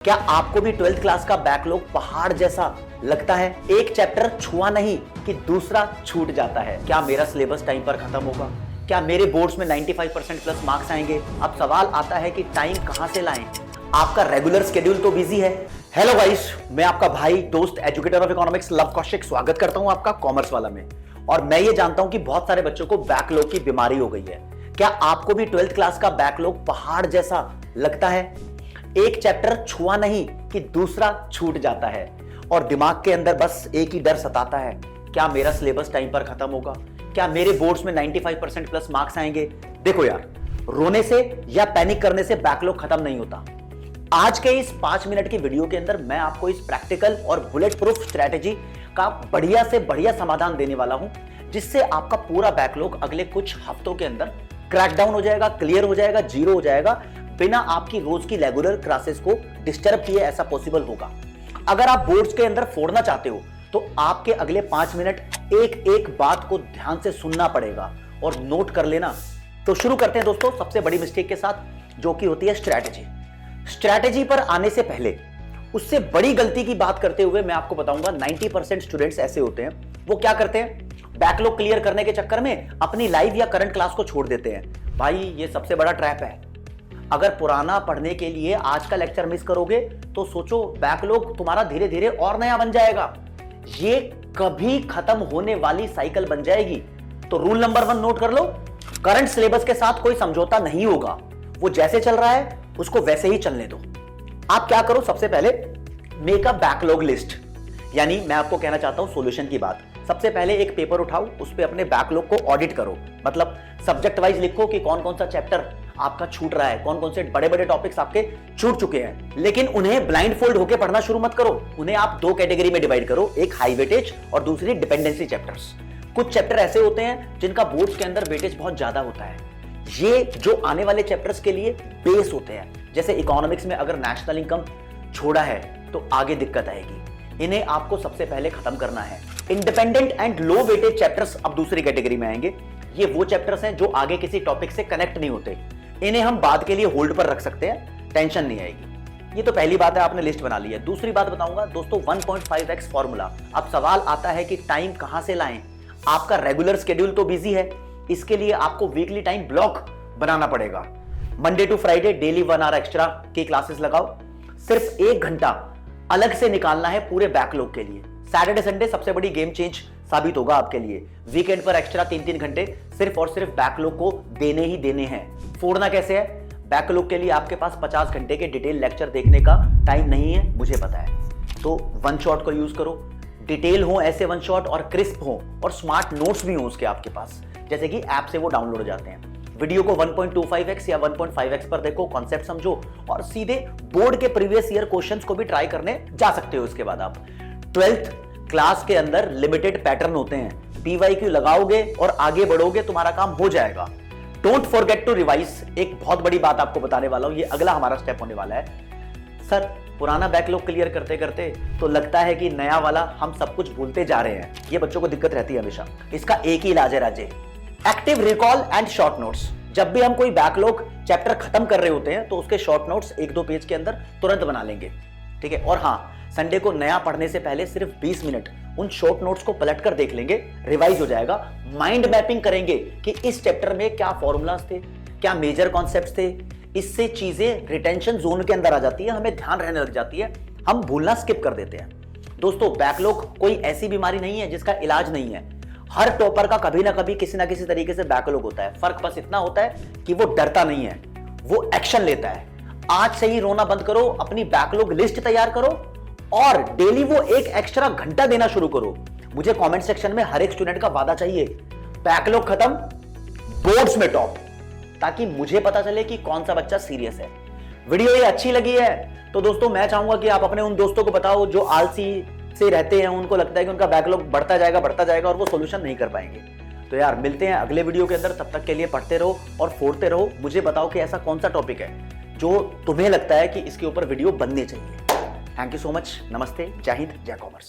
क्या आपको भी 12th क्लास का बैकलॉग पहाड़ जैसा लगता है? एक चैप्टर छुआ नहीं कि दूसरा छूट जाता है। क्या मेरा सिलेबस टाइम पर खत्म होगा? क्या मेरे बोर्ड्स में 95% प्लस मार्क्स आएंगे? अब सवाल आता है कि टाइम कहां से लाएं? आपका रेगुलर शेड्यूल तो बिजी है। हेलो गाइस, मैं आपका भाई दोस्त educator of economics love Kaushik स्वागत करता हूं आपका कॉमर्स वाला में। और मैं ये जानता हूं कि बहुत सारे बच्चों को बैकलॉग की बीमारी हो गई है। क्या आपको भी 12th क्लास का बैकलॉग पहाड़ जैसा लगता है? एक चैप्टर छुआ नहीं कि दूसरा छूट जाता है और दिमाग के अंदर बस एक ही डर सताता है, क्या मेरा सिलेबस टाइम पर खत्म होगा? क्या मेरे बोर्ड्स में 95% प्लस मार्क्स आएंगे? देखो यार, रोने से या पैनिक करने से बैकलॉग खत्म नहीं होता। आज के इस 5 मिनट की वीडियो के अंदर मैं आपको इस प्रैक्टिकल और बुलेट प्रूफ स्ट्रेटेजी का बढ़िया से बढ़िया समाधान देने वाला हूं, जिससे आपका पूरा बैकलॉग अगले कुछ हफ्तों के अंदर क्रैकडाउन हो जाएगा, क्लियर हो जाएगा, जीरो हो जाएगा, बिना आपकी रोज की रेगुलर क्लासेस को डिस्टर्ब किए। ऐसा पॉसिबल होगा। अगर आप बोर्ड्स के अंदर फोड़ना चाहते हो तो आपके अगले 5 मिनट एक एक बात को ध्यान से सुनना पड़ेगा और नोट कर लेना। तो शुरू करते हैं दोस्तों सबसे बड़ी मिस्टेक के साथ, जो कि होती है स्ट्रैटेजी। स्ट्रैटेजी पर आने से पहले उससे बड़ी गलती की बात करते हुए मैं आपको बताऊंगा 90% स्टूडेंट्स ऐसे होते हैं, वो क्या करते हैं, बैकलॉग क्लियर करने के चक्कर में अपनी लाइव या करंट क्लास को छोड़ देते हैं। भाई ये सबसे बड़ा ट्रैप है। अगर पुराना पढ़ने के लिए आज का लेक्चर मिस करोगे तो सोचो बैकलॉग तुम्हारा धीरे धीरे और नया बन जाएगा। ये कभी खत्म होने वाली साइकिल बन जाएगी। तो रूल नंबर 1 नोट कर लो, करंट सिलेबस के साथ कोई समझौता नहीं होगा। वो जैसे चल रहा है उसको वैसे ही चलने दो। आप क्या करो, सबसे पहले मेक अ बैकलॉग लिस्ट। यानी मैं आपको कहना चाहता हूं सॉल्यूशन की बात। सबसे पहले एक पेपर उठाओ, उस पे अपने बैकलॉग को ऑडिट करो। मतलब सब्जेक्ट वाइज लिखो कि कौन कौन सा चैप्टर आपका छूट रहा है, कौन कौन से बड़े बड़े टॉपिक्स आपके छूट चुके हैं। लेकिन उन्हें ब्लाइंड फोल्ड होकर पढ़ना शुरू मत करो। उन्हें आप 2 कैटेगरी में डिवाइड करो, एक हाई वेटेज और दूसरी डिपेंडेंसी चैप्टर्स। कुछ चैप्टर ऐसे होते हैं जिनका बोर्ड्स के अंदर वेटेज बहुत ज्यादा होता है। ये जो आने वाले चैप्टर्स के लिए बेस होते हैं। जैसे इकोनॉमिक्स में अगर नेशनल इनकम छोड़ा है तो आगे दिक्कत आएगी। इन्हें आपको सबसे पहले खत्म करना है। Independent and low weightage chapters अब दूसरी कैटेगरी में आएंगे। ये वो चैप्टर्स हैं जो आगे किसी टॉपिक से कनेक्ट नहीं होते। इन्हें हम बाद के लिए होल्ड पर रख सकते हैं, टेंशन नहीं आएगी। ये तो पहली बात है, आपने लिस्ट बना ली है। दूसरी बात बताऊंगा दोस्तों, 1.5x फॉर्मूला। अब सवाल आता है कि टाइम कहां से लाएं? आपका रेगुलर शेड्यूल तो बिजी है, इसके लिए आपको वीकली टाइम ब्लॉक बनाना पड़ेगा। Monday to Friday daily 1 hour extra की क्लासेस लगाओ। सिर्फ 1 घंटा अलग से निकालना है पूरे बैकलॉग के लिए। सैटरडे संडे सबसे बड़ी गेम चेंज साबित होगा आपके लिए। वीकेंड पर एक्स्ट्रा 3-3 घंटे सिर्फ और सिर्फ बैकलॉग को देने ही देने हैं। फोड़ना कैसे है? बैकलॉग के लिए आपके पास 50 घंटे के डिटेल लेक्चर देखने का टाइम नहीं है, मुझे पता है। तो वन शॉट को यूज करो। डिटेल हो ऐसे वन शॉट और क्रिस्प हो और स्मार्ट नोट्स भी हो उसके आपके पास, जैसे कि ऐप से वो डाउनलोड हो जाते हैं। वीडियो को 1.25x या 1.5x पर देखो, कॉन्सेप्ट समझो और सीधे बोर्ड के प्रीवियस ईयर क्वेश्चंस को भी ट्राई करने जा सकते हो। इसके बाद आप 12th क्लास के अंदर लिमिटेड पैटर्न होते हैं। PYQ लगाओगे और आगे बढ़ोगे, तुम्हारा काम हो जाएगा। Don't forget to revise. एक बहुत बड़ी बात आपको बताने वाला हूं, ये अगला हमारा स्टेप होने वाला है। सर पुराना बैकलॉग क्लियर करते करते तो लगता है कि नया वाला हम सब कुछ भूलते जा रहे हैं। ये बच्चों को दिक्कत रहती है हमेशा। इसका एक ही इलाज है राजे, active recall and short notes. जब भी हम कोई बैकलॉग चैप्टर खत्म कर रहे होते हैं तो उसके शॉर्ट नोट्स 1-2 पेज के अंदर तुरंत बना लेंगे, ठीक है। और हाँ, संडे को नया पढ़ने से पहले सिर्फ 20 मिनट उन शॉर्ट नोट्स को पलट कर देख लेंगे, रिवाइज हो जाएगा। माइंड मैपिंग करेंगे कि इस चैप्टर में क्या फॉर्मूलाज थे, क्या मेजर कॉन्सेप्ट्स थे। इससे चीजें रिटेंशन जोन के अंदर आ जाती है, हमें ध्यान रहने लग जाती है, हम भूलना स्किप कर देते हैं। दोस्तों बैकलॉग कोई ऐसी बीमारी नहीं है जिसका इलाज नहीं है। हर टॉपर का कभी ना कभी किसी ना किसी तरीके से बैकलॉग होता है। फर्क बस इतना होता है कि वो डरता नहीं है, वो एक्शन लेता है। आज से ही रोना बंद करो, अपनी बैकलॉग लिस्ट तैयार करो और डेली वो 1 एक्स्ट्रा घंटा देना शुरू करो। मुझे कमेंट सेक्शन में हर एक स्टूडेंट का वादा चाहिए, बैकलॉग खत्म, बोर्ड्स में टॉप, ताकि मुझे पता चले कि कौन सा बच्चा सीरियस है। वीडियो ये अच्छी लगी है तो दोस्तों मैं चाहूंगा कि आप अपने उन दोस्तों को बताओ जो आलसी से रहते हैं, उनको लगता है कि उनका बैकलॉग बढ़ता जाएगा और वो सॉल्यूशन नहीं कर पाएंगे। तो यार मिलते हैं अगले वीडियो के अंदर, तब तक के लिए पढ़ते रहो और फोड़ते रहो। मुझे बताओ कि ऐसा कौन सा टॉपिक है जो तुम्हें लगता है कि इसके ऊपर वीडियो बननी चाहिए। Thank you so much. नमस्ते, जय हिंद, जय कॉमर्स।